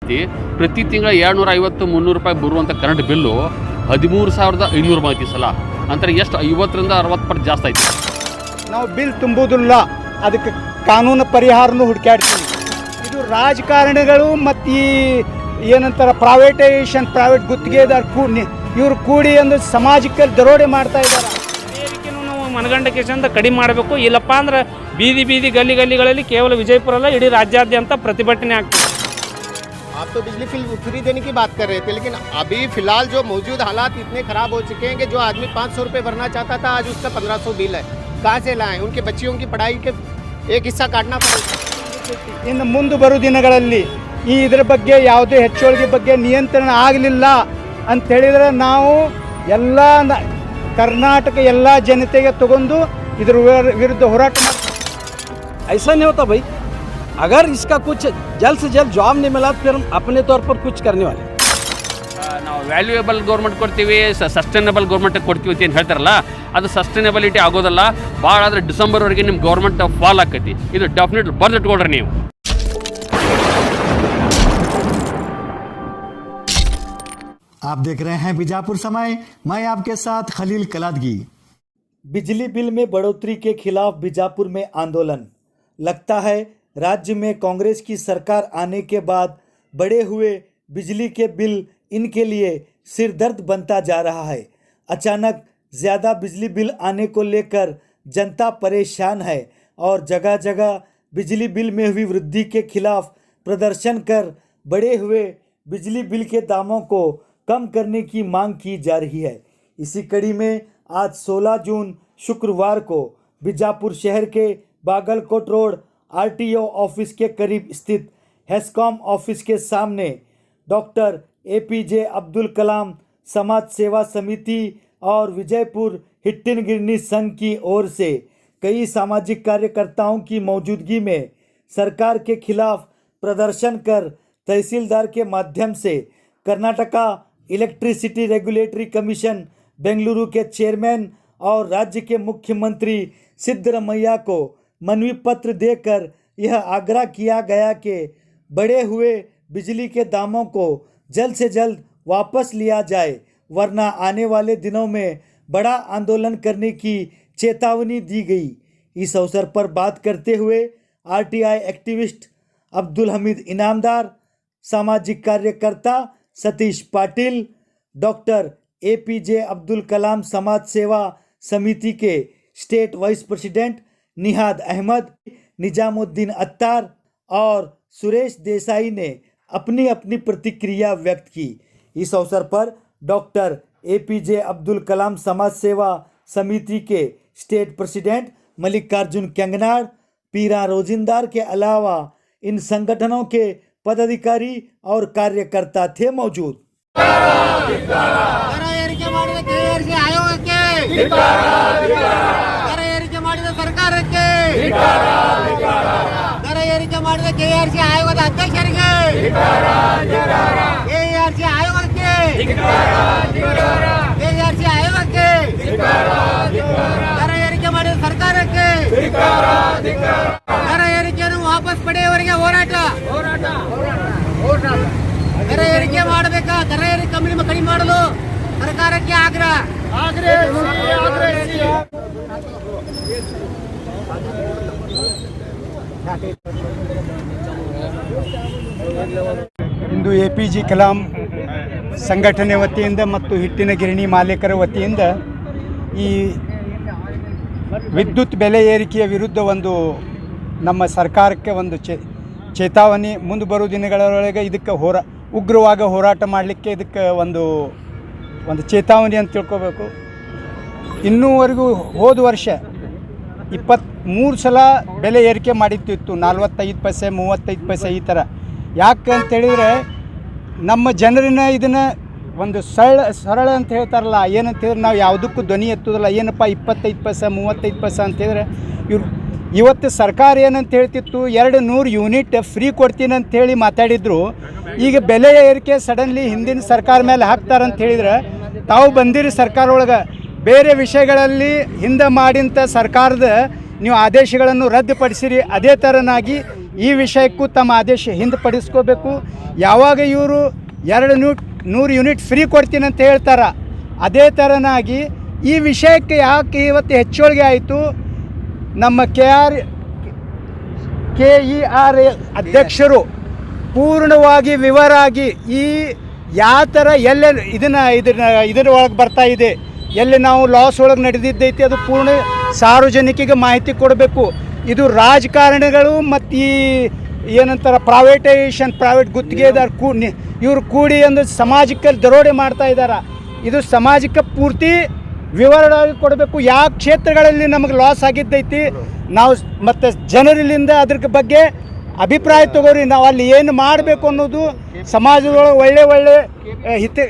ಐತಿ. ಪ್ರತಿ ತಿಂಗಳ 250-300 ರೂಪಾಯಿ ಬರುವಂಥ ಕರೆಂಟ್ ಬಿಲ್ಲು 13,500 ಐತಿ ಸಲ. ಅಂತಾರೆ ಎಷ್ಟು 50ರಿಂದ 60% ಜಾಸ್ತಿ ಐತಿ. ನಾವು ಬಿಲ್ ತುಂಬುವುದಿಲ್ಲ, ಅದಕ್ಕೆ ಕಾನೂನು ಪರಿಹಾರನೂ ಹುಡುಕಾಡ್ತೀವಿ. ಇದು ರಾಜಕಾರಣಿಗಳು ಮತ್ತು ಈ ಏನಂತಾರೆ ಪ್ರೈವೇಟ್ ಗುತ್ತಿಗೆದಾರ ಇವರು ಕೂಡಿ ಒಂದು ಸಮಾಜಕ್ಕೆ ದರೋಡೆ ಮಾಡ್ತಾ ಇದ್ದಾರೆ. ನಾವು ಮನಗಂಡಕೇಶಂದ ಕಡಿಮೆ ಮಾಡಬೇಕು, ಇಲ್ಲಪ್ಪ ಅಂದ್ರೆ ಬೀದಿ ಗಲ್ಲಿಗಳಲ್ಲಿ ಕೇವಲ ವಿಜಯಪುರ ಅಲ್ಲ ಇಡೀ ರಾಜ್ಯಾದ್ಯಂತ ಪ್ರತಿಭಟನೆ ಆಗ್ತದೆ. आप तो बिजली फ्री देने की बात कर रहे थे, लेकिन अभी फिलहाल जो मौजूद हालात इतने खराब हो चुके हैं कि जो आदमी 500 रुपये भरना चाहता था आज उसका 1500 बिल है. कहाँ से लाएं? उनके बच्चियों की पढ़ाई के एक हिस्सा काटना पड़ेगा. ಇನ್ನು ಮುಂದೆ ಬರೋ ದಿನಗಳಲ್ಲಿ ಇದರ ಬಗ್ಗೆ ಯಾವುದೇ ಹೆಚ್ಚುವಳಿ ಬಗ್ಗೆ ನಿಯಂತ್ರಣ ಆಗಲಿಲ್ಲ ಅಂತ ಹೇಳಿದರೆ ನಾವು ಎಲ್ಲ ಕರ್ನಾಟಕ ಎಲ್ಲ ಜನತೆಗೆ ತಗೊಂಡು ಇದರ ವಿರುದ್ಧ ಹೋರಾಟ ಮಾಡ್ತೀವಿ. ऐसा नहीं होता भाई, अगर इसका कुछ जल्द से जल्द जॉब नहीं मिला तो फिर हम अपने तौर पर कुछ करने वाले. ನಾವು ವ್ಯಾಲ್ಯೂಯೇಬಲ್ ಗೌರ್ಮೆಂಟ್ ಕೊಡ್ತೀವಿ, ಸಸ್ಟೈನಬಲ್ ಗೌರ್ಮೆಂಟ್ ಕೊಡ್ತೀವಿ ಅಂತ ಏನು ಹೇಳ್ತಾರಲ್ಲ, ಅದು ಸಸ್ಟೈನಬಿಲಿಟಿ ಆಗೋದಲ್ಲ. ಭಾಳ ಆದರೆ ಡಿಸೆಂಬರ್ವರೆಗೆ ನಿಮ್ಮ ಗೌರ್ಮೆಂಟ್ ಫಾಲ್ ಆಕೈತಿ. ಇದು ಡೆಫಿನೆಟ್ ಬರ್ದಿಟ್ಕೊಳ್ರಿ ನೀವು. आप देख रहे हैं बीजापुर समय, मैं आपके साथ खलील कलादगी। बिजली बिल में बढ़ोतरी के खिलाफ बीजापुर में आंदोलन। लगता है राज्य में कांग्रेस की सरकार आने के बाद बढ़े हुए बिजली के बिल इनके लिए सिरदर्द बनता जा रहा है। अचानक ज़्यादा बिजली बिल आने को लेकर जनता परेशान है और जगह जगह बिजली बिल में हुई वृद्धि के खिलाफ प्रदर्शन कर बढ़े हुए बिजली बिल के दामों को कम करने की मांग की जा रही है। इसी कड़ी में आज 16 जून शुक्रवार को बीजापुर शहर के बागलकोट रोड आरटीओ ऑफिस के करीब स्थित हेस्कॉम ऑफिस के सामने डॉक्टर एपीजे अब्दुल कलाम समाज सेवा समिति और विजयपुर हिट्टिनगिरनी संघ की ओर से कई सामाजिक कार्यकर्ताओं की मौजूदगी में सरकार के खिलाफ प्रदर्शन कर तहसीलदार के माध्यम से Karnataka electricity regulatory commission Bengaluru के चेयरमैन और राज्य के मुख्यमंत्री सिद्धरमैया को मनवी पत्र देकर यह आग्रह किया गया कि बढ़े हुए बिजली के दामों को जल्द से जल्द वापस लिया जाए, वरना आने वाले दिनों में बड़ा आंदोलन करने की चेतावनी दी गई। इस अवसर पर बात करते हुए आरटीआई एक्टिविस्ट अब्दुल हमीद इनामदार, सामाजिक कार्यकर्ता सतीश पाटिल, डॉक्टर एपीजे अब्दुल कलाम समाज सेवा समिति के state vice president Nihad Ahmad, Nizamuddin Attar और सुरेश देसाई ने अपनी अपनी प्रतिक्रिया व्यक्त की। इस अवसर पर डॉक्टर एपीजे अब्दुल कलाम समाज सेवा समिति के स्टेट प्रेसिडेंट मल्लिकार्जुन केंगनाड़, पीरा रोजिंदार के अलावा इन संगठनों के पदाधिकारी और कार्यकर्ता थे मौजूद। ಸರ್ಕಾರಕ್ಕೆ ದರ ಏರಿಕೆ ಮಾಡಿದ ಕೆಆರ್ಸಿ ಆಯೋಗದ ಅಧ್ಯಕ್ಷರಿಗೆ ಕೆಆರ್ಸಿ ಆಯೋಗಕ್ಕೆ ದರ ಏರಿಕೆ ಮಾಡಿದ ಸರ್ಕಾರಕ್ಕೆ ದರ ಏರಿಕೆಯನ್ನು ವಾಪಸ್ ಪಡೆಯುವವರೆಗೆ ಹೋರಾಟ. ದರ ಏರಿಕೆ ಮಾಡಬೇಕಾ, ದರ ಏರಿಕೆ ಕಡಿಮೆ ಮಾಡಲು ಸರ್ಕಾರಕ್ಕೆ ಆಗ್ರಹ. ಇಂದು ಎಪಿಜೆ ಕಲಾಂ ಸಂಘಟನೆ ವತಿಯಿಂದ ಮತ್ತು ಹಿಟ್ಟಿನ ಗಿರಣಿ ಮಾಲೀಕರ ವತಿಯಿಂದ ಈ ವಿದ್ಯುತ್ ಬೆಲೆ ಏರಿಕೆಯ ವಿರುದ್ಧ ಒಂದು ನಮ್ಮ ಸರ್ಕಾರಕ್ಕೆ ಒಂದು ಚೇತಾವನಿ, ಮುಂದೆ ಬರೋ ದಿನಗಳೊಳಗೆ ಇದಕ್ಕೆ ಉಗ್ರವಾಗಿ ಹೋರಾಟ ಮಾಡಲಿಕ್ಕೆ ಇದಕ್ಕೆ ಒಂದು ಚೇತಾವನಿ ಅಂತ ತಿಳ್ಕೊಬೇಕು. ಇನ್ನೂವರೆಗೂ ಹೋದ ವರ್ಷ 23 ಸಲ ಬೆಲೆ ಏರಿಕೆ ಮಾಡಿತ್ತಿತ್ತು, 45 ಪೈಸೆ 35 ಪೈಸೆ ಈ ಥರ. ಯಾಕೆ ಅಂತೇಳಿದರೆ ನಮ್ಮ ಜನರನ್ನ ಇದನ್ನು ಒಂದು ಸರಳ ಅಂತ ಹೇಳ್ತಾರಲ್ಲ, ಏನಂತ ಹೇಳಿದ್ರೆ ನಾವು ಯಾವುದಕ್ಕೂ ಧ್ವನಿ ಎತ್ತೋದಿಲ್ಲ. ಏನಪ್ಪ 25 ಪೈಸೆ 35 ಪೈಸೆ ಅಂತೇಳಿದ್ರೆ ಇವತ್ತು ಸರ್ಕಾರ ಏನಂತ ಹೇಳ್ತಿತ್ತು, 200 ಯೂನಿಟ್ ಫ್ರೀ ಕೊಡ್ತೀನಿ ಅಂಥೇಳಿ ಮಾತಾಡಿದ್ರು. ಈಗ ಬೆಲೆ ಏರಿಕೆ ಸಡನ್ಲಿ ಹಿಂದಿನ ಸರ್ಕಾರ ಮೇಲೆ ಹಾಕ್ತಾರಂತ ಹೇಳಿದ್ರೆ, ತಾವು ಬಂದಿರಿ ಸರ್ಕಾರ ಒಳಗೆ ಬೇರೆ ವಿಷಯಗಳಲ್ಲಿ ಹಿಂದೆ ಮಾಡಿಂಥ ಸರ್ಕಾರದ ನೀವು ಆದೇಶಗಳನ್ನು ರದ್ದುಪಡಿಸಿರಿ. ಅದೇ ಥರನಾಗಿ ಈ ವಿಷಯಕ್ಕೂ ತಮ್ಮ ಆದೇಶ ಹಿಂದಪಡಿಸ್ಕೋಬೇಕು. ಯಾವಾಗ ಇವರು 200 ಯೂನಿಟ್ ಫ್ರೀ ಕೊಡ್ತೀನಿ ಅಂತ ಹೇಳ್ತಾರೆ, ಅದೇ ಥರನಾಗಿ ಈ ವಿಷಯಕ್ಕೆ ಯಾಕೆ ಇವತ್ತು ಹೆಚ್ಚುವಳಿಗೆ ಆಯಿತು? ನಮ್ಮ KER ಅಧ್ಯಕ್ಷರು ಪೂರ್ಣವಾಗಿ ವಿವರಾಗಿ ಈ ಯಾವ ಥರ ಎಲ್ಲೆಲ್ಲಿ ಇದರ ಒಳಗೆ ಬರ್ತಾ ಇದೆ, ಎಲ್ಲಿ ನಾವು ಲಾಸ್ ಒಳಗೆ ನಡೆದಿದ್ದೈತಿ ಅದು ಪೂರ್ಣ ಸಾರ್ವಜನಿಕರಿಗೆ ಮಾಹಿತಿ ಕೊಡಬೇಕು. ಇದು ರಾಜಕಾರಣಿಗಳು ಮತ್ತು ಈ ಏನಂತಾರೆ ಪ್ರೈವೇಟ್ ಗುತ್ತಿಗೆದಾರ ಇವರು ಕೂಡಿ ಒಂದು ಸಮಾಜಕ್ಕೆ ದರೋಡೆ ಮಾಡ್ತಾ ಇದ್ದಾರೆ. ಇದು ಸಮಾಜಕ್ಕೆ ಪೂರ್ತಿ ವಿವರವಾಗಿ ಕೊಡಬೇಕು. ಯಾವ ಕ್ಷೇತ್ರಗಳಲ್ಲಿ ನಮಗೆ ಲಾಸ್ ಆಗಿದ್ದೈತಿ ನಾವು ಮತ್ತು ಜನರಲ್ಲಿಂದ ಅದ್ರ ಬಗ್ಗೆ ಅಭಿಪ್ರಾಯ ತಗೋರಿ. ನಾವು ಅಲ್ಲಿ ಏನು ಮಾಡಬೇಕು ಅನ್ನೋದು ಸಮಾಜದೊಳಗೆ ಒಳ್ಳೆ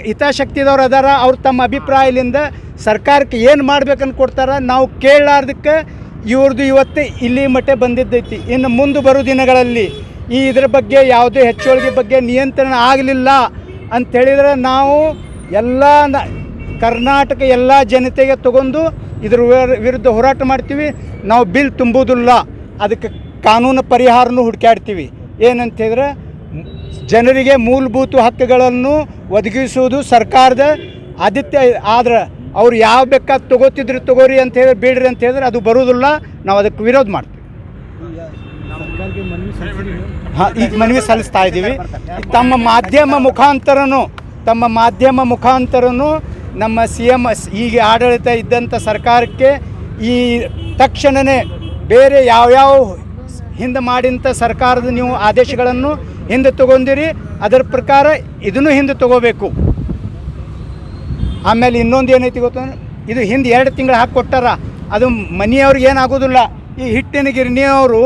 ಹಿತಾಸಕ್ತಿದವ್ರು ಅದಾರ. ಅವ್ರು ತಮ್ಮ ಅಭಿಪ್ರಾಯದಿಂದ ಸರ್ಕಾರಕ್ಕೆ ಏನು ಮಾಡ್ಬೇಕಂತ ಕೊಡ್ತಾರೆ. ನಾವು ಕೇಳಲಾರ್ದಕ್ಕೆ ಇವ್ರದ್ದು ಇವತ್ತು ಇಲ್ಲಿ ಮಟ್ಟ ಬಂದಿದ್ದೈತಿ. ಇನ್ನು ಮುಂದೆ ಬರೋ ದಿನಗಳಲ್ಲಿ ಇದರ ಬಗ್ಗೆ ಯಾವುದೇ ಹೆಚ್ಚುವಳಿಗೆ ಬಗ್ಗೆ ನಿಯಂತ್ರಣ ಆಗಲಿಲ್ಲ ಅಂಥೇಳಿದ್ರೆ ನಾವು ಎಲ್ಲ ಕರ್ನಾಟಕ ಎಲ್ಲ ಜನತೆಗೆ ತಗೊಂಡು ಇದ್ರ ವಿರುದ್ಧ ಹೋರಾಟ ಮಾಡ್ತೀವಿ. ನಾವು ಬಿಲ್ ತುಂಬುವುದಿಲ್ಲ, ಅದಕ್ಕೆ ಕಾನೂನು ಪರಿಹಾರನೂ ಹುಡುಕಾಡ್ತೀವಿ. ಏನಂತೇಳಿದ್ರೆ ಜನರಿಗೆ ಮೂಲಭೂತ ಹಕ್ಕುಗಳನ್ನು ಒದಗಿಸುವುದು ಸರ್ಕಾರದ ಆದ್ಯತೆ. ಆದ್ರೆ ಅವ್ರು ಯಾವ ಬೇಕಾದ ತಗೋರಿ ಅಂತ ಹೇಳಿ ಬೇಡ್ರಿ ಅಂತ ಹೇಳಿದ್ರೆ ಅದು ಬರೋದಿಲ್ಲ. ನಾವು ಅದಕ್ಕೆ ವಿರೋಧ ಮಾಡ್ತೀವಿ. ಈಗ ಮನವಿ ಸಲ್ಲಿಸ್ತಾ ಇದ್ದೀವಿ. ತಮ್ಮ ಮಾಧ್ಯಮ ಮುಖಾಂತರನು ನಮ್ಮ CM ಈಗ ಆಡಳಿತ ಇದ್ದಂಥ ಸರ್ಕಾರಕ್ಕೆ ಈ ತಕ್ಷಣವೇ ಬೇರೆ ಯಾವ್ಯಾವ ಹಿಂದೆ ಮಾಡಿದಂಥ ಸರ್ಕಾರದ ನೀವು ಆದೇಶಗಳನ್ನು ಹಿಂದೆ ತಗೊಂಡಿರಿ, ಅದರ ಪ್ರಕಾರ ಇದನ್ನು ಹಿಂದೆ ತಗೋಬೇಕು. ಆಮೇಲೆ ಇನ್ನೊಂದು ಏನೈತಿ ಗೊತ್ತಂದ್ರೆ, ಇದು ಹಿಂದೆ 2 ತಿಂಗಳು ಹಾಕಿ ಕೊಟ್ಟಾರ, ಅದು ಮನೆಯವ್ರಿಗೆ ಏನಾಗೋದಿಲ್ಲ. ಈ ಹಿಟ್ಟಿನ ಗಿರಣಿಯವರು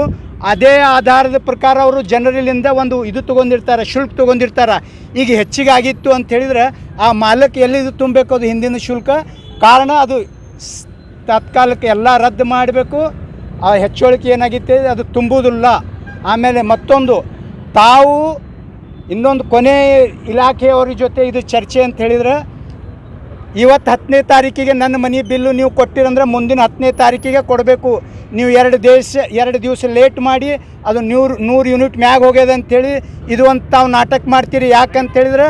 ಅದೇ ಆಧಾರದ ಪ್ರಕಾರ ಅವರು ಜನರಲ್ಲಿಂದ ಒಂದು ತೊಗೊಂಡಿರ್ತಾರೆ, ಶುಲ್ಕ ತೊಗೊಂಡಿರ್ತಾರೆ. ಈಗ ಹೆಚ್ಚಿಗೆ ಆಗಿತ್ತು ಅಂತ ಹೇಳಿದ್ರೆ ಆ ಮಾಲಕ್ಕೆ ಎಲ್ಲಿದು ತುಂಬಬೇಕು ಅದು ಹಿಂದಿನ ಶುಲ್ಕ. ಕಾರಣ ಅದು ತಾತ್ಕಾಲಿಕ ಎಲ್ಲ ರದ್ದು ಮಾಡಬೇಕು. ಆ ಹೆಚ್ಚುವಳಿಕೆ ಏನಾಗಿತ್ತು ಅದು ತುಂಬುವುದಿಲ್ಲ. ಆಮೇಲೆ ಮತ್ತೊಂದು ತಾವು ಇನ್ನೊಂದು ಕೊನೆ ಇಲಾಖೆಯವ್ರ ಜೊತೆ ಇದು ಚರ್ಚೆ ಅಂತ ಹೇಳಿದ್ರೆ, ಇವತ್ತು 10ನೇ ತಾರೀಕಿಗೆ ನನ್ನ ಮನೆ ಬಿಲ್ಲು ನೀವು ಕೊಟ್ಟಿರಂದ್ರೆ ಮುಂದಿನ 10ನೇ ತಾರೀಕಿಗೆ ಕೊಡಬೇಕು. ನೀವು 2 ದಿವಸ ಲೇಟ್ ಮಾಡಿ ಅದು 100 ಯೂನಿಟ್ ಮ್ಯಾಗ ಹೋಗ್ಯದ ಅಂಥೇಳಿ ಇದು ಒಂದು ತಾವು ನಾಟಕ ಮಾಡ್ತೀರಿ. ಯಾಕಂತೇಳಿದ್ರೆ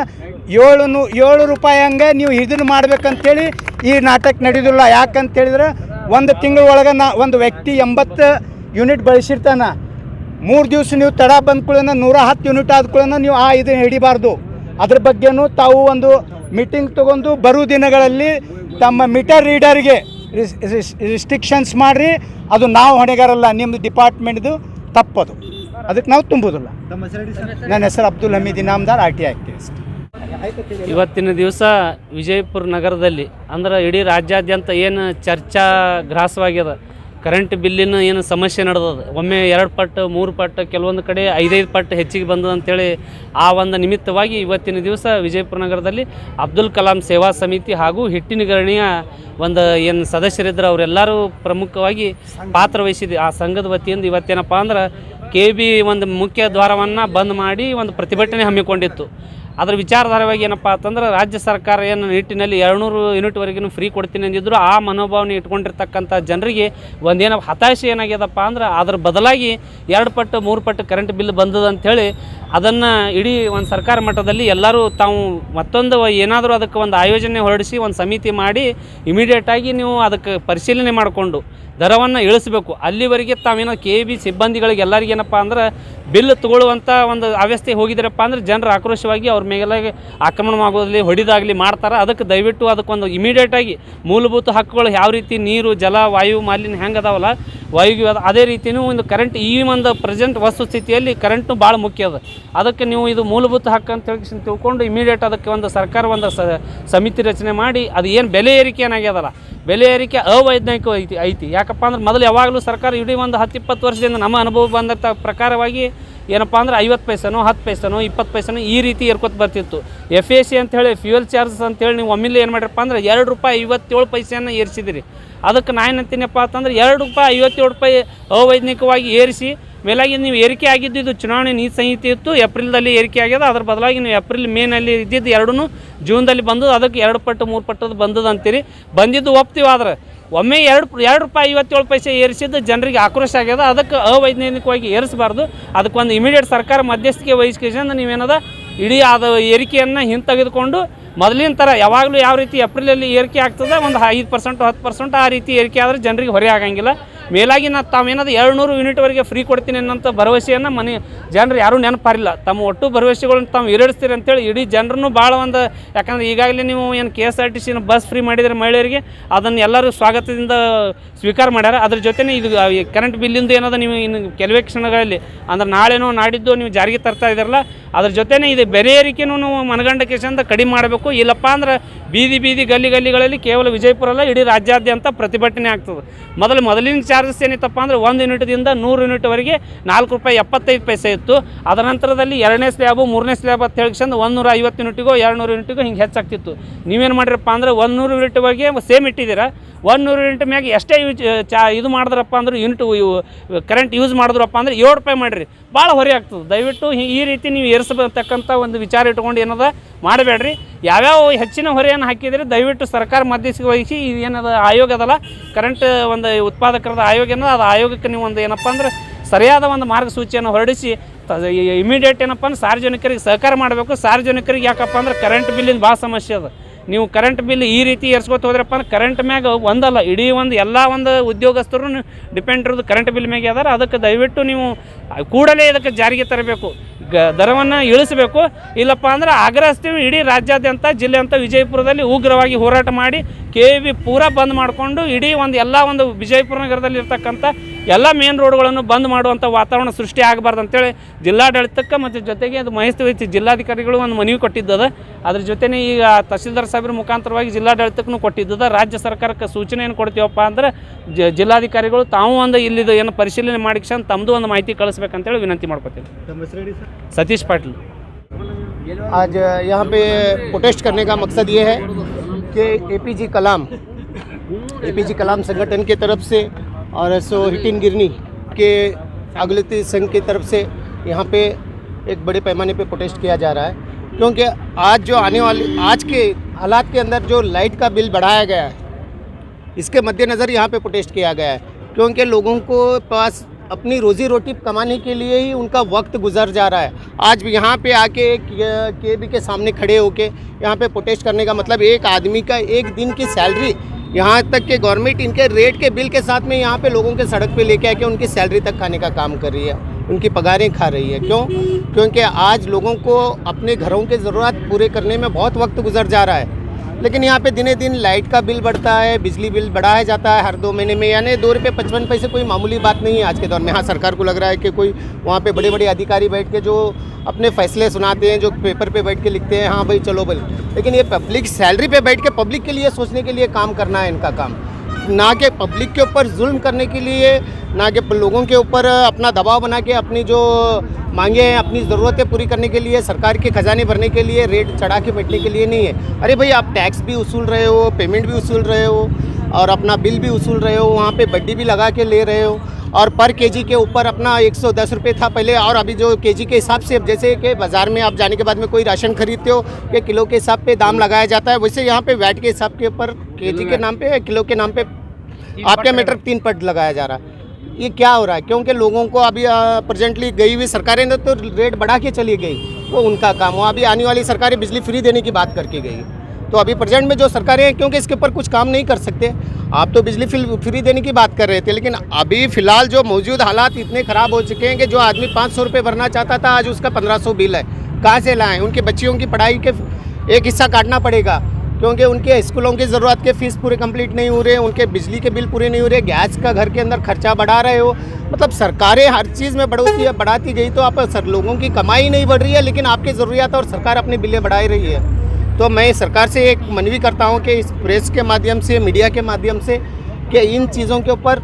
7 ರೂಪಾಯಿ ಹಂಗೆ ನೀವು ಇದನ್ನು ಮಾಡ್ಬೇಕಂತೇಳಿ ಈ ನಾಟಕ ನಡೆಯೋದಿಲ್ಲ. ಯಾಕಂತೇಳಿದ್ರೆ 1 ತಿಂಗಳ ಒಳಗೆ ಒಂದು ವ್ಯಕ್ತಿ 80 ಯೂನಿಟ್ ಬಳಸಿರ್ತಾನೆ. 3 ದಿವಸ ನೀವು ತಡ ಬಂದ್ಕೊಳ್ಳೋಣ 110 ಯೂನಿಟ್ ಆದ್ಕೊಳ್ಳೋಣ ನೀವು ಇದನ್ನು ಹಿಡಿಬಾರ್ದು. ಅದ್ರ ಬಗ್ಗೆನೂ ತಾವು ಒಂದು ಮೀಟಿಂಗ್ ತೊಗೊಂಡು ಬರೋ ದಿನಗಳಲ್ಲಿ ತಮ್ಮ ಮೀಟರ್ ರೀಡರ್ಗೆ ರಿಸ್ಟ್ರಿಕ್ಷನ್ಸ್ ಮಾಡಿರಿ. ಅದು ನಾವು ಹೊಣೆಗಾರಲ್ಲ, ನಿಮ್ಮದು ಡಿಪಾರ್ಟ್ಮೆಂಟ್ದು ತಪ್ಪದು, ಅದಕ್ಕೆ ನಾವು ತುಂಬುವುದಿಲ್ಲ. ನನ್ನ ಹೆಸರು ಅಬ್ದುಲ್ ಹಮೀದ್ ಇನಾಮ್ದಾರ್, RTI ಆಕ್ಟಿವಿಸ್ಟ್. ಇವತ್ತಿನ ದಿವಸ ವಿಜಯಪುರ ನಗರದಲ್ಲಿ ಅಂದ್ರೆ ಇಡೀ ರಾಜ್ಯಾದ್ಯಂತ ಏನು ಚರ್ಚಾ ಗ್ರಾಸವಾಗ್ಯದ, ಕರೆಂಟ್ ಬಿಲ್ಲಿನ ಏನು ಸಮಸ್ಯೆ ನಡೆದದ, ಒಮ್ಮೆ 2 ಪಟ್ಟು 3 ಪಟ್ಟು ಕೆಲವೊಂದು ಕಡೆ 5-5 ಪಟ್ಟು ಹೆಚ್ಚಿಗೆ ಬಂದದ ಅಂತೇಳಿ ಆ ಒಂದು ನಿಮಿತ್ತವಾಗಿ ಇವತ್ತಿನ ದಿವಸ ವಿಜಯಪುರ ನಗರದಲ್ಲಿ ಅಬ್ದುಲ್ ಕಲಾಂ ಸೇವಾ ಸಮಿತಿ ಹಾಗೂ ಹಿಟ್ಟಿನ ಗಿರಣಿಯ ಒಂದು ಏನು ಸದಸ್ಯರಿದ್ದರು ಅವರೆಲ್ಲರೂ ಪ್ರಮುಖವಾಗಿ ಪಾತ್ರ ವಹಿಸಿದೆ. ಆ ಸಂಘದ ವತಿಯಿಂದ ಇವತ್ತೇನಪ್ಪ ಅಂದ್ರೆ KB ಒಂದು ಮುಖ್ಯ ದ್ವಾರವನ್ನು ಬಂದ್ ಮಾಡಿ ಒಂದು ಪ್ರತಿಭಟನೆ ಹಮ್ಮಿಕೊಂಡಿತ್ತು. ಅದರ ವಿಚಾರಧಾರವಾಗಿ ಏನಪ್ಪ ಅಂತಂದ್ರೆ ರಾಜ್ಯ ಸರ್ಕಾರ ಏನು ನಿಟ್ಟಿನಲ್ಲಿ 200 ಯೂನಿಟ್ವರೆಗೂ ಫ್ರೀ ಕೊಡ್ತೀನಿ ಅಂದಿದ್ರು, ಆ ಮನೋಭಾವನೆ ಇಟ್ಕೊಂಡಿರ್ತಕ್ಕಂಥ ಜನರಿಗೆ ಒಂದೇನೋ ಹತಾಶೆ ಏನಾಗ್ಯದಪ್ಪ ಅಂದ್ರೆ ಅದ್ರ ಬದಲಾಗಿ 2 ಪಟ್ಟು 3 ಪಟ್ಟು ಕರೆಂಟ್ ಬಿಲ್ ಬಂದದ ಅಂಥೇಳಿ ಅದನ್ನು ಇಡೀ ಒಂದು ಸರ್ಕಾರ ಮಟ್ಟದಲ್ಲಿ ಎಲ್ಲರೂ ತಾವು ಮತ್ತೊಂದು ಏನಾದರೂ ಅದಕ್ಕೆ ಒಂದು ಆಯೋಜನೆ ಹೊರಡಿಸಿ ಒಂದು ಸಮಿತಿ ಮಾಡಿ ಇಮಿಡಿಯೇಟಾಗಿ ನೀವು ಅದಕ್ಕೆ ಪರಿಶೀಲನೆ ಮಾಡಿಕೊಂಡು ದರವನ್ನು ಇಳಿಸಬೇಕು. ಅಲ್ಲಿವರೆಗೆ ತಾವೇನೋ KB ಸಿಬ್ಬಂದಿಗಳಿಗೆ ಎಲ್ಲರಿಗೂ ಏನಪ್ಪ ಅಂದ್ರೆ ಬಿಲ್ ತಗೊಳ್ಳುವಂಥ ಒಂದು ಅವ್ಯವಸ್ಥೆ ಹೋಗಿದ್ರಪ್ಪ ಅಂದ್ರೆ ಜನರು ಆಕ್ರೋಶವಾಗಿ ಅವ್ರ ಮೇಲೆ ಆಕ್ರಮಣ ಆಗೋದ್ರಲ್ಲಿ ಹೊಡಿದಾಗಲಿ ಮಾಡ್ತಾರೆ. ಅದಕ್ಕೆ ದಯವಿಟ್ಟು ಅದಕ್ಕೊಂದು ಇಮಿಡಿಯೇಟಾಗಿ ಮೂಲಭೂತ ಹಕ್ಕುಗಳು ಯಾವ ರೀತಿ ನೀರು, ಜಲ, ವಾಯು ಮಾಲಿನ್ಯ ಹೆಂಗೆ ಅದಾವಲ್ಲ ವಾಯುಗೆ ಅದೇ ರೀತಿಯೂ ಒಂದು ಕರೆಂಟ್ ಈ ಒಂದು ಪ್ರೆಸೆಂಟ್ ವಸ್ತುಸ್ಥಿತಿಯಲ್ಲಿ ಕರೆಂಟ್ನು ಭಾಳ ಮುಖ್ಯ ಅದ. ಅದಕ್ಕೆ ನೀವು ಇದು ಮೂಲಭೂತ ಹಕ್ಕು ಅಂತ ಹೇಳಿ ತಿಳ್ಕೊಂಡು ಇಮಿಡಿಯೇಟ್ ಅದಕ್ಕೆ ಒಂದು ಸರ್ಕಾರ ಒಂದು ಸಮಿತಿ ರಚನೆ ಮಾಡಿ ಅದು ಏನು ಬೆಲೆ ಏರಿಕೆ ಏನಾಗ್ಯದಲ್ಲ, ಬೆಲೆ ಏರಿಕೆ ಅವೈಜ್ಞಾನಿಕ ಐತಿ. ಯಾಕಪ್ಪ ಅಂದ್ರೆ ಮೊದಲು ಯಾವಾಗಲೂ ಸರ್ಕಾರ ಇಡೀ ಒಂದು 10-20 ವರ್ಷದಿಂದ ನಮ್ಮ ಅನುಭವ ಬಂದ ಪ್ರಕಾರವಾಗಿ ಏನಪ್ಪ ಅಂದ್ರೆ 50 ಪೈಸನೋ 10 ಪೈಸನೋ 20 ಪೈಸನೋ ಈ ರೀತಿ ಏರ್ಕೊತ ಬರ್ತಿತ್ತು. FAC ಅಂತೇಳಿ ಫ್ಯೂಯಲ್ ಚಾರ್ಜಸ್ ಅಂತೇಳಿ ನೀವು ಒಮ್ಮೆಲೆ ಏನು ಮಾಡಿರಪ್ಪ ಅಂದ್ರೆ 2 ರೂಪಾಯಿ 57 ಪೈಸೆಯನ್ನು ಏರಿಸಿದಿರಿ. ಅದಕ್ಕೆ ನಾನು ಅಂತೀನಪ್ಪ ಅಂತಂದ್ರೆ 2 ರೂಪಾಯಿ 57 ರೂಪಾಯಿ ಅವೈಜ್ಞಾನಿಕವಾಗಿ ಏರಿಸಿ ಮೇಲಾಗಿ ನೀವು ಏರಿಕೆ ಆಗಿದ್ದು ಇದು ಚುನಾವಣೆ ನೀತಿ ಸಂಹಿತೆ ಇತ್ತು, ಏಪ್ರಿಲ್ದಲ್ಲಿ ಏರಿಕೆ ಆಗ್ಯದ. ಅದ್ರ ಬದಲಾಗಿ ನೀವು ಏಪ್ರಿಲ್ ಮೇನಲ್ಲಿ ಇದ್ದಿದ್ದು ಎರಡೂ ಜೂನ್ದಲ್ಲಿ ಬಂದದ್ದು, ಅದಕ್ಕೆ 2 ಪಟ್ಟು 3 ಪಟ್ಟದು ಬಂದದ್ದು ಅಂತೀರಿ. ಬಂದಿದ್ದು ಒಪ್ತೀವಿ. ಆದ್ರೆ ಒಮ್ಮೆ 2 ರೂಪಾಯಿ 57 ಪೈಸೆ ಏರಿಸಿದ್ದು ಜನರಿಗೆ ಆಕ್ರೋಶ ಆಗ್ಯದ. ಅದಕ್ಕೆ ಅವೈಜ್ಞಾನಿಕವಾಗಿ ಏರಿಸಬಾರ್ದು. ಅದಕ್ಕೊಂದು ಇಮಿಡಿಯೇಟ್ ಸರ್ಕಾರ ಮಧ್ಯಸ್ಥಿಕೆ ವಹಿಸ್ಕೊಂಡು ನೀವೇನದ ಇಡೀ ಅದು ಏರಿಕೆಯನ್ನು ಹಿಂತೆಗೆದುಕೊಂಡು ಮೊದಲಿನ ಥರ ಯಾವಾಗಲೂ ಯಾವ ರೀತಿ ಏಪ್ರಿಲಲ್ಲಿ ಏರಿಕೆ ಆಗ್ತದೆ ಒಂದು 5% 10% ಆ ರೀತಿ ಏರಿಕೆ ಆದರೆ ಜನರಿಗೆ ಹೊರೆ ಆಗಂಗಿಲ್ಲ. ಮೇಲಾಗಿ ತಾವೇನದು 200 ಯೂನಿಟ್ವರೆಗೆ ಫ್ರೀ ಕೊಡ್ತೀನಿ ಅನ್ನೋಂಥ ಭರವಸೆಯನ್ನು ಜನರು ಯಾರೂ ನೆನಪಾರಿಲ್ಲ. ತಮ್ಮ ಒಟ್ಟು ಭರವಸೆಗಳನ್ನು ತಾವು ಈಡೇರಿಸ್ತೀರಿ ಅಂತೇಳಿ ಇಡೀ ಜನರನ್ನು ಭಾಳ ಒಂದು, ಯಾಕಂದರೆ ಈಗಾಗಲೇ ನೀವು ಏನು KSRTC ಬಸ್ ಫ್ರೀ ಮಾಡಿದರೆ ಮಹಿಳೆಯರಿಗೆ ಅದನ್ನು ಎಲ್ಲರೂ ಸ್ವಾಗತದಿಂದ ಸ್ವೀಕಾರ ಮಾಡ್ಯಾರ. ಅದ್ರ ಜೊತೆನೇ ಇದು ಕರೆಂಟ್ ಬಿಲ್ಲಿಂದು ಏನದ ನೀವು ಇನ್ನು ಕೆಲವೇ ಕ್ಷಣಗಳಲ್ಲಿ ಅಂದ್ರೆ ನಾಳೆನೋ ನಾಡಿದ್ದು ನೀವು ಜಾರಿಗೆ ತರ್ತಾ ಇದ್ದಾರಲ್ಲ, ಅದ್ರ ಜೊತೆನೇ ಇದು ಬೆಲೆ ಏರಿಕೆನೂ ಮನಗಂಡ ಕೇಸಂದ ಕಡಿಮೆ ಮಾಡಬೇಕು. ಇಲ್ಲಪ್ಪ ಅಂದ್ರೆ ಬೀದಿ ಗಲ್ಲಿಗಳಲ್ಲಿ ಕೇವಲ ವಿಜಯಪುರ ಅಲ್ಲ ಇಡೀ ರಾಜ್ಯಾದ್ಯಂತ ಪ್ರತಿಭಟನೆ ಆಗ್ತದೆ. ಮೊದಲಿನ ಚಾರ್ಜಸ್ ಏನಿತ್ತಪ್ಪ ಅಂದರೆ 1 ಯೂನಿಟ್ದಿಂದ 100 ಯೂನಿಟ್ವರೆಗೆ 4 ರೂಪಾಯಿ 75 ಪೈಸೆ ಇತ್ತು. ಅದರ ನಂತರದಲ್ಲಿ 2ನೇ ಸ್ಲ್ಯಾಬು 3ನೇ ಸ್ಲ್ಯಾಬ್ ಅಂತ ಹೇಳಿಕೊಂಡು 150 ಯೂನಿಟಿಗೋ 200 ಯೂನಿಟಿಗೋ ಹಿಂಗೆ ಹೆಚ್ಚಾಗ್ತಿತ್ತು. ನೀವೇನು ಮಾಡಿರಪ್ಪ ಅಂದರೆ 100 ಯೂನಿಟ್ವರೆಗೆ ಸೇಮ್ ಇಟ್ಟಿದ್ದೀರಾ. 100 ಯೂನಿಟ್ ಮ್ಯಾಗ ಎಷ್ಟೇ ಇದು ಮಾಡಿದ್ರಪ್ಪ ಅಂದ್ರೆ ಯೂನಿಟ್ ಕರೆಂಟ್ ಯೂಸ್ ಮಾಡಿದ್ರಪ್ಪ ಅಂದರೆ 7 ರೂಪಾಯಿ ಮಾಡಿರಿ, ಭಾಳ ಹೊರೆ ಆಗ್ತದೆ. ದಯವಿಟ್ಟು ಈ ರೀತಿ ನೀವು ಏರಿಸಬೇಕಂತ ಒಂದು ವಿಚಾರ ಇಟ್ಕೊಂಡು ಏನದ ಮಾಡಬೇಡ್ರಿ. ಯಾವ್ಯಾವ ಹೆಚ್ಚಿನ ಹೊರೆಯನ್ನು ಹಾಕಿದರೆ ದಯವಿಟ್ಟು ಸರ್ಕಾರ ಮಧ್ಯಸ್ಥಿಕೆ ವಹಿಸಿ ಏನದ ಆಯೋಗ ಅದಲ್ಲ ಕರೆಂಟ್ ಒಂದು ಉತ್ಪಾದಕರದ ಆಯೋಗ ಏನದ ಅದು ಆಯೋಗಕ್ಕೆ ನೀವು ಒಂದು ಏನಪ್ಪ ಅಂದ್ರೆ ಸರಿಯಾದ ಒಂದು ಮಾರ್ಗಸೂಚಿಯನ್ನು ಹೊರಡಿಸಿ ಇಮಿಡಿಯೇಟ್ ಏನಪ್ಪ ಅಂದ್ರೆ ಸಾರ್ವಜನಿಕರಿಗೆ ಸಹಕಾರ ಮಾಡಬೇಕು. ಸಾರ್ವಜನಿಕರಿಗೆ ಯಾಕಪ್ಪ ಅಂದ್ರೆ ಕರೆಂಟ್ ಬಿಲ್ಲಿನ ಭಾಳ ಸಮಸ್ಯೆ ಅದ. ನೀವು ಕರೆಂಟ್ ಬಿಲ್ ಈ ರೀತಿ ಏರ್ಸ್ಕೊತ ಹೋದ್ರಪ್ಪ ಅಂದ್ರೆ ಕರೆಂಟ್ ಮ್ಯಾಗ ಒಂದಲ್ಲ ಇಡೀ ಒಂದು ಎಲ್ಲ ಒಂದು ಉದ್ಯೋಗಸ್ಥರು ಡಿಪೆಂಡ್ ಇರೋದು ಕರೆಂಟ್ ಬಿಲ್ ಮ್ಯಾಗೆ ಅದಾರ. ಅದಕ್ಕೆ ದಯವಿಟ್ಟು ನೀವು ಕೂಡಲೇ ಇದಕ್ಕೆ ಜಾರಿಗೆ ತರಬೇಕು, ದರವನ್ನು ಇಳಿಸಬೇಕು. ಇಲ್ಲಪ್ಪ ಅಂದ್ರೆ ಆಗ್ರಹಿಸ್ತೀವಿ. ಇಡೀ ರಾಜ್ಯಾದ್ಯಂತ ಜಿಲ್ಲೆಯಂತ ವಿಜಯಪುರದಲ್ಲಿ ಉಗ್ರವಾಗಿ ಹೋರಾಟ ಮಾಡಿ KEB ಪೂರಾ ಬಂದ್ ಮಾಡಿಕೊಂಡು ಇಡೀ ಎಲ್ಲ ಒಂದು ವಿಜಯಪುರ ನಗರದಲ್ಲಿ ಇರ್ತಕ್ಕಂಥ ಎಲ್ಲ ಮೇನ್ ರೋಡ್ಗಳನ್ನು ಬಂದ್ ಮಾಡುವಂಥ ವಾತಾವರಣ ಸೃಷ್ಟಿ ಆಗಬಾರ್ದು ಅಂತೇಳಿ ಜಿಲ್ಲಾಡಳಿತಕ್ಕೆ ಮತ್ತು ಜೊತೆಗೆ ಅದು ಮಹೇಶ್ ಜಿಲ್ಲಾಧಿಕಾರಿಗಳು ಒಂದು ಮನವಿ ಕೊಟ್ಟಿದ್ದದ. ಅದ್ರ ಜೊತೆನೇ ಈಗ ತಹಸೀಲ್ದಾರ್ ಸಾಹೇಬ್ರ ಮುಖಾಂತರವಾಗಿ ಜಿಲ್ಲಾಡಳಿತಕ್ಕೂ ಕೊಟ್ಟಿದ್ದದ. ರಾಜ್ಯ ಸರ್ಕಾರಕ್ಕೆ ಸೂಚನೆ ಏನು ಕೊಡ್ತೀವಪ್ಪ ಅಂದ್ರೆ ಜಿಲ್ಲಾಧಿಕಾರಿಗಳು ತಾವು ಒಂದು ಇಲ್ಲಿದು ಏನು ಪರಿಶೀಲನೆ ಮಾಡಿಕೊಂಡು ತಮ್ಮದು ಒಂದು ಮಾಹಿತಿ ಕಳಿಸ್ಬೇಕಂತೇಳಿ ವಿನಂತಿ ಮಾಡ್ಕೊತೀನಿ. सतीश पाटिल। आज यहाँ पे प्रोटेस्ट करने का मकसद ये है कि APJ कलाम संगठन के तरफ से और हिटिन गिरनी के अगलती संघ की तरफ से यहाँ पे एक बड़े पैमाने पे प्रोटेस्ट किया जा रहा है। क्योंकि आज के हालात के अंदर जो लाइट का बिल बढ़ाया गया है इसके मद्देनज़र यहाँ पे प्रोटेस्ट किया गया है। क्योंकि लोगों को पास अपनी रोज़ी रोटी कमाने के लिए ही उनका वक्त गुजर जा रहा है। आज यहाँ पे आके KEB के सामने खड़े होके यहाँ पे प्रोटेस्ट करने का मतलब एक आदमी का एक दिन की सैलरी, यहाँ तक कि गवर्नमेंट इनके रेट के बिल के साथ में यहाँ पे लोगों के सड़क पे लेके आके उनकी सैलरी तक खाने का काम कर रही है, उनकी पगारें खा रही है। क्यों? क्योंकि आज लोगों को अपने घरों के ज़रूरत पूरे करने में बहुत वक्त गुजर जा रहा है। लेकिन यहाँ पे दिने दिन लाइट का बिल बढ़ता है, बिजली बिल बढ़ाया जाता है हर 2 महीने में, यानी 2 रुपये 55 पैसे कोई मामूली बात नहीं है आज के दौर में। हाँ, सरकार को लग रहा है कि कोई वहाँ पे बड़े बड़े अधिकारी बैठ के जो अपने फैसले सुनाते हैं, जो पेपर पे बैठ के लिखते हैं, हाँ भाई चलो भाई, लेकिन ये पब्लिक सैलरी पे बैठ के पब्लिक के लिए सोचने के लिए काम करना है इनका काम, ना कि पब्लिक के ऊपर जुल्म करने के लिए, ना कि लोगों के ऊपर अपना दबाव बना के अपनी जो मांगे हैं, अपनी ज़रूरतें पूरी करने के लिए, सरकार के खजाने भरने के लिए रेट चढ़ा के बैठने के लिए नहीं है। अरे भाई, आप टैक्स भी वसूल रहे हो, पेमेंट भी वसूल रहे हो और अपना बिल भी वसूल रहे हो, वहाँ पे बड्डी भी लगा के ले रहे हो और पर केजी के ऊपर अपना 110 रुपये था पहले, और अभी जो केजी के हिसाब से, अब जैसे कि बाज़ार में आप जाने के बाद में कोई राशन खरीदते हो कि किलो के हिसाब पे दाम लगाया जाता है, वैसे यहाँ पे वैट के हिसाब के ऊपर केजी के नाम पे, किलो के नाम पे आपके मीटर 3 पट लगाया जा रहा है। ये क्या हो रहा है? क्योंकि लोगों को अभी प्रेजेंटली गई हुई सरकारें ने तो रेट बढ़ा के चली गई, वो उनका काम हो। अभी आने वाली सरकारें बिजली फ्री देने की बात करके गई, तो अभी प्रेजेंट में जो सरकारें हैं क्योंकि इसके ऊपर कुछ काम नहीं कर सकते। आप तो बिजली फ्री देने की बात कर रहे थे, लेकिन अभी फ़िलहाल जो मौजूद हालात इतने ख़राब हो चुके हैं कि जो आदमी 500 रुपये भरना चाहता था आज उसका 1500 बिल है। कहाँ से लाएँ? उनके बच्चियों की पढ़ाई के एक हिस्सा काटना पड़ेगा, क्योंकि उनके स्कूलों की ज़रूरत के फ़ीस पूरे कंप्लीट नहीं हो रहे, उनके बिजली के बिल पूरे नहीं हो रहे, गैस का घर के अंदर खर्चा बढ़ा रहे हो। मतलब सरकारें हर चीज़ में बढ़ाती गई तो आप लोगों की कमाई नहीं बढ़ रही है, लेकिन आपकी ज़रूरियात और सरकार अपनी बिलें बढ़ा रही है। तो मैं सरकार से एक मनवी करता हूँ कि इस प्रेस के माध्यम से, मीडिया के माध्यम से, कि इन चीज़ों के ऊपर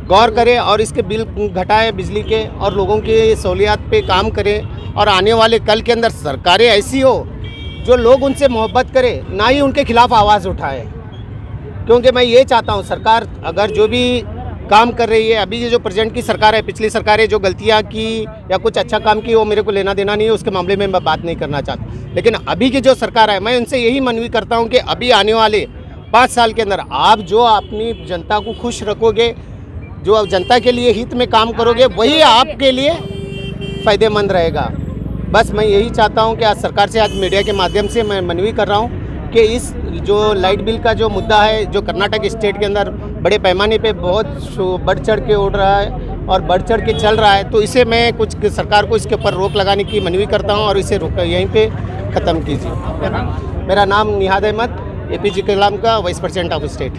गौर करें और इसके बिल घटाएं बिजली के और लोगों की सहूलियात पे काम करें, और आने वाले कल के अंदर सरकारें ऐसी हो जो लोग उनसे मोहब्बत करे, ना ही उनके खिलाफ आवाज़ उठाए। क्योंकि मैं ये चाहता हूँ सरकार अगर जो भी काम कर रही है, अभी ये जो प्रेजेंट की सरकार है, पिछली सरकारें जो गलतियाँ की या कुछ अच्छा काम की वो मेरे को लेना देना नहीं है, उसके मामले में मैं बात नहीं करना चाहता। लेकिन अभी की जो सरकार है, मैं उनसे यही मनवी करता हूँ कि अभी आने वाले 5 साल के अंदर आप जो अपनी जनता को खुश रखोगे, जो आप जनता के लिए हित में काम करोगे, वही आपके लिए फ़ायदेमंद रहेगा। बस मैं यही चाहता हूं कि आज सरकार से, आज मीडिया के माध्यम से मैं मनवी कर रहा हूं कि इस जो लाइट बिल का जो मुद्दा है, जो कर्नाटक स्टेट के अंदर बड़े पैमाने पे बहुत बढ़ चढ़ के उड़ रहा है और बढ़ चढ़ के चल रहा है, तो इसे मैं कुछ सरकार को इसके ऊपर रोक लगाने की मनवी करता हूं और इसे रोक यहीं पे ख़त्म कीजिए। मेरा नाम निहाद अहमद, APJ कलाम का vice president of state.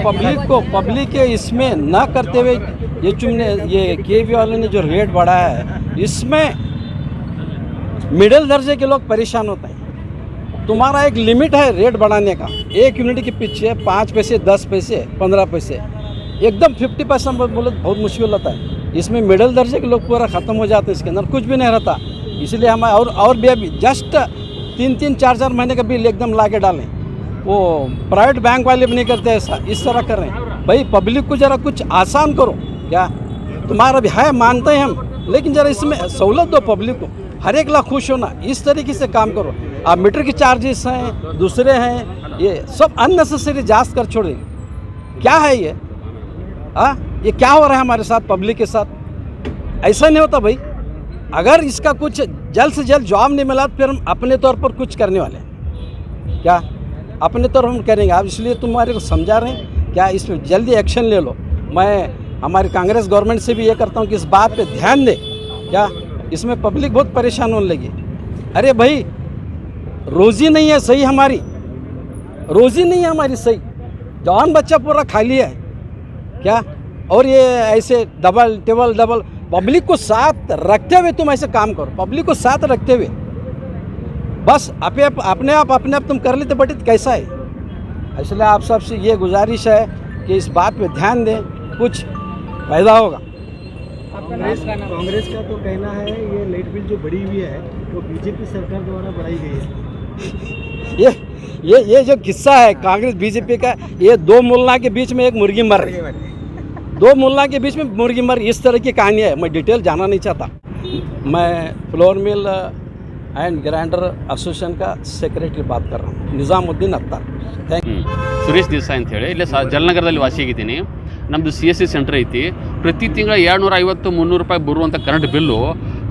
Public के इसमें ना करते हुए ये केवी वाले ने जो रेट बढ़ाया है, इसमें मिडिल दर्जे के लोग परेशान होते हैं। तुम्हारा एक लिमिट है रेट बढ़ाने का, 1 यूनिट के पीछे 5 पैसे, 10 पैसे, 15 पैसे, एकदम 50% बोले तो बहुत मुश्किल होता है। इसमें मिडिल दर्जे के लोग पूरा ख़त्म हो जाते हैं, इसके अंदर कुछ भी नहीं रहता। इसलिए हम और भी अभी जस्ट 3-3, 4-4 महीने का बिल एकदम ला के डालें। वो प्राइवेट बैंक वाले भी नहीं करते ऐसा, इस तरह कर रहे हैं। भाई पब्लिक को ज़रा कुछ आसान करो, क्या तुम्हारा भी है मानते हैं हम, लेकिन ज़रा इसमें सहूलत दो पब्लिक को, हर एक लाख खुश होना, इस तरीके से काम करो। आप मीटर के चार्जेस हैं, दूसरे हैं, ये सब अननेसेसरी जांच कर छोड़े। क्या है ये? ये क्या हो रहा है हमारे साथ, पब्लिक के साथ? ऐसा नहीं होता भाई। अगर इसका कुछ जल्द से जल्द जवाब नहीं मिला तो फिर हम अपने तौर पर कुछ करने वाले हैं। क्या अपने तौर हम करेंगे? आप इसलिए तुम्हारे को समझा रहे हैं, क्या इसमें जल्दी एक्शन ले लो। मैं हमारी कांग्रेस गवर्नमेंट से भी ये करता हूँ कि इस बात पे ध्यान दे। क्या इसमें पब्लिक बहुत परेशान होने लगी। अरे भाई रोज़ी नहीं है सही, हमारी रोज़ी नहीं है हमारी सही, जवान बच्चा पूरा खाली है। क्या और ये ऐसे डबल पब्लिक को साथ रखते हुए तुम ऐसे काम करो, पब्लिक को साथ रखते हुए बस अपने आप तुम कर लेते बट कैसा है? इसलिए आप सबसे ये गुजारिश है कि इस बात पे ध्यान दें, कुछ फायदा होगा। कांग्रेस का तो कहना है ये लाइट बिल जो बढ़ी हुई है वो बीजेपी सरकार द्वारा बढ़ाई गई है। ये जो किस्सा है कांग्रेस बीजेपी का, ये 2 मुल्ला के बीच में एक मुर्गी मर रही, 2 मुल्ला के बीच में मुर्गी मर, इस तरह की कहानी है। मैं डिटेल जाना नहीं चाहता। मैं flour mill and grinder association का सेक्रेटरी बात कर रहा हूँ, निज़ामुद्दीन अख्तर। ಸುರೇಶ್ ದೇಸಾಯಿ ಅಂತೇಳಿ ಇಲ್ಲೇ ಜಲನಗರದಲ್ಲಿ ವಾಸಿಯಾಗಿದ್ದೀನಿ. ನಮ್ಮದು CSC ಸೆಂಟರ್ ಐತಿ. ಪ್ರತಿ ತಿಂಗಳ 250-300 ರೂಪಾಯಿ ಬರುವಂಥ ಕರೆಂಟ್ ಬಿಲ್ಲು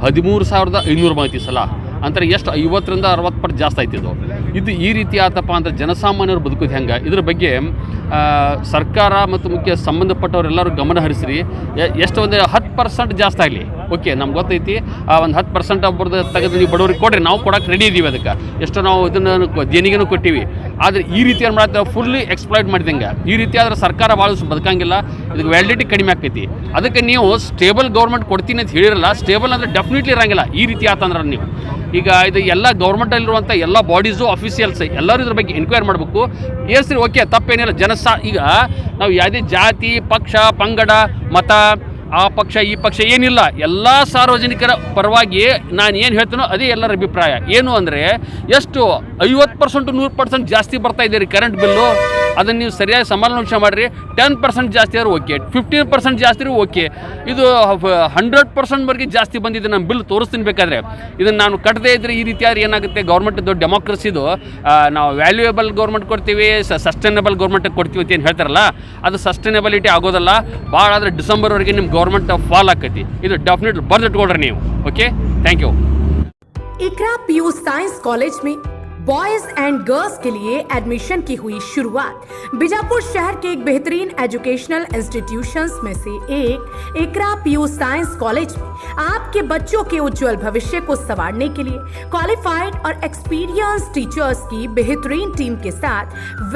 13,500 ಬಂದೈತಿ ಸಲ. ಅಂತಾರೆ ಎಷ್ಟು 50ರಿಂದ 60 ಪಟ್ಟು ಜಾಸ್ತಿ ಆಯ್ತಿದ್ದು. ಇದು ಈ ರೀತಿ ಆತಪ್ಪ ಅಂದರೆ ಜನಸಾಮಾನ್ಯರು ಬದುಕೋದು ಹೆಂಗೆ, ಇದ್ರ ಬಗ್ಗೆ ಸರ್ಕಾರ ಮತ್ತು ಮುಖ್ಯ ಸಂಬಂಧಪಟ್ಟವರೆಲ್ಲರೂ ಗಮನ ಹರಿಸ್ರಿ. ಎಷ್ಟು ಒಂದು 10% ಜಾಸ್ತಿ ಆಗಲಿ, ಓಕೆ ನಮ್ಗೆ ಗೊತ್ತೈತಿ. ಒಂದು 10% ಒಬ್ಬರದ್ದು ತೆಗೆದು ನೀವು ಬಡವರಿಗೆ ಕೊಡ್ರಿ, ನಾವು ಕೊಡೋಕೆ ರೆಡಿ ಇದ್ದೀವಿ. ಅದಕ್ಕೆ ಎಷ್ಟು ನಾವು ಇದನ್ನು ದೇಣಿಗೆನೂ ಕೊಟ್ಟಿವಿ. ಆದರೆ ಈ ರೀತಿ ಏನು ಮಾಡ್ತಾರೆ, ಫುಲ್ಲಿ ಎಕ್ಸ್ಪ್ಲಾಯ್ಟ್ ಮಾಡಿದಂಗೆ. ಈ ರೀತಿ ಆದರೆ ಸರ್ಕಾರ ಭಾಳ ಬದುಕಂಗಿಲ್ಲ, ಇದಕ್ಕೆ ವ್ಯಾಲಿಡಿಟಿ ಕಡಿಮೆ ಆಕೈತಿ. ಅದಕ್ಕೆ ನೀವು ಸ್ಟೇಬಲ್ ಗೌರ್ಮೆಂಟ್ ಕೊಡ್ತೀನಿ ಅಂತ ಹೇಳಿರಲ್ಲ, ಸ್ಟೇಬಲ್ ಅಂದರೆ ಡೆಫಿನೆಟ್ಲಿ ಇರೋಂಗಿಲ್ಲ ಈ ರೀತಿ ಆತಂದ್ರೆ. ನೀವು ಈಗ ಇದು ಎಲ್ಲ ಗೌರ್ಮೆಂಟಲ್ಲಿರುವಂಥ ಎಲ್ಲ ಬಾಡೀಸು ಅಫಿಷಿಯಲ್ಸ್ ಎಲ್ಲರೂ ಇದ್ರ ಬಗ್ಗೆ ಎನ್ಕ್ವೈರಿ ಮಾಡಬೇಕು. ಸರಿ ಓಕೆ ತಪ್ಪೇನಿಲ್ಲ. ಈಗ ನಾವು ಯಾವುದೇ ಜಾತಿ ಪಕ್ಷ ಪಂಗಡ ಮತ ಆ ಪಕ್ಷ ಈ ಪಕ್ಷ ಏನಿಲ್ಲ, ಎಲ್ಲ ಸಾರ್ವಜನಿಕರ ಪರವಾಗಿ ನಾನು ಏನು ಹೇಳ್ತೀನೋ ಅದೇ ಎಲ್ಲರ ಅಭಿಪ್ರಾಯ. ಏನು ಅಂದರೆ ಎಷ್ಟು 50% 100% ಜಾಸ್ತಿ ಬರ್ತಾ ಇದೆ ರೀ ಕರೆಂಟ್ ಬಿಲ್ಲು, ಅದನ್ನು ನೀವು ಸರಿಯಾಗಿ ಸಮಾಲೋಚನೆ ಮಾಡಿರಿ. 10% ಜಾಸ್ತಿ ಆದರೂ ಓಕೆ, 15% ಜಾಸ್ತಿ ಆದರೂ ಓಕೆ. ಇದು 100%ವರೆಗೆ ಜಾಸ್ತಿ ಬಂದಿದೆ. ನಮ್ಮ ಬಿಲ್ ತೋರಿಸ್ತೀನಿ ಬೇಕಾದರೆ. ಇದನ್ನು ನಾನು ಕಟ್ಟದೇ ಇದ್ದರೆ ಈ ರೀತಿ ಆದ್ರೆ ಏನಾಗುತ್ತೆ, ಗೌರ್ಮೆಂಟ್ದು ಡೆಮೋಕ್ರಸಿದು ನಾವು ವ್ಯಾಲ್ಯೂಯಬಲ್ ಗೌರ್ಮೆಂಟ್ ಕೊಡ್ತೀವಿ, ಸಸ್ಟೈನಬಲ್ ಗೌರ್ಮೆಂಟ್ ಕೊಡ್ತೀವಿ ಅಂತ ಏನು ಹೇಳ್ತಾರಲ್ಲ, ಅದು ಸಸ್ಟೈನಬಿಲಿಟಿ ಆಗೋದಲ್ಲ. ಭಾಳ ಆದರೆ ಡಿಸೆಂಬರ್ವರೆಗೆ ನಿಮ್ಮ ಗೌರ್ಮೆಂಟ್ ಫಾಲ್ ಆಕೈತಿ. ಇದು ಡೆಫಿನೆಟ್ ಬರ್ದಿಟ್ಕೊಳ್ರಿ ನೀವು. Okay, thank you. Iqra PU science college में बॉयज एंड गर्ल्स के लिए एडमिशन की हुई शुरुआत। बीजापुर शहर के एक बेहतरीन एजुकेशनल इंस्टीट्यूशंस में से एक इकरा पीयू साइंस कॉलेज में आपके बच्चों के उज्जवल भविष्य को संवारने के लिए क्वालिफाइड और एक्सपीरियंस टीचर्स की बेहतरीन टीम के साथ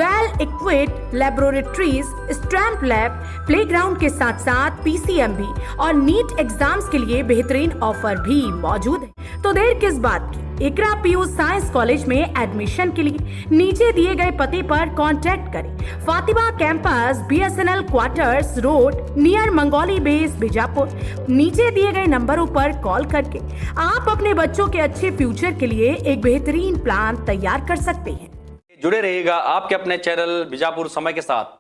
well equipped laboratories, stamp lab, playground के साथ साथ PCMB और नीट एग्जाम्स के लिए बेहतरीन ऑफर भी मौजूद है। तो देर किस बात की, इकरा पीयू साइंस कॉलेज में एडमिशन के लिए नीचे दिए गए पते पर कांटेक्ट करें। Fatima campus, BSNL quarters road near Mangoli base Bijapur. नीचे दिए गए नंबरों पर कॉल करके आप अपने बच्चों के अच्छे फ्यूचर के लिए एक बेहतरीन प्लान तैयार कर सकते हैं। जुड़े रहिएगा आपके अपने चैनल बीजापुर समय के साथ।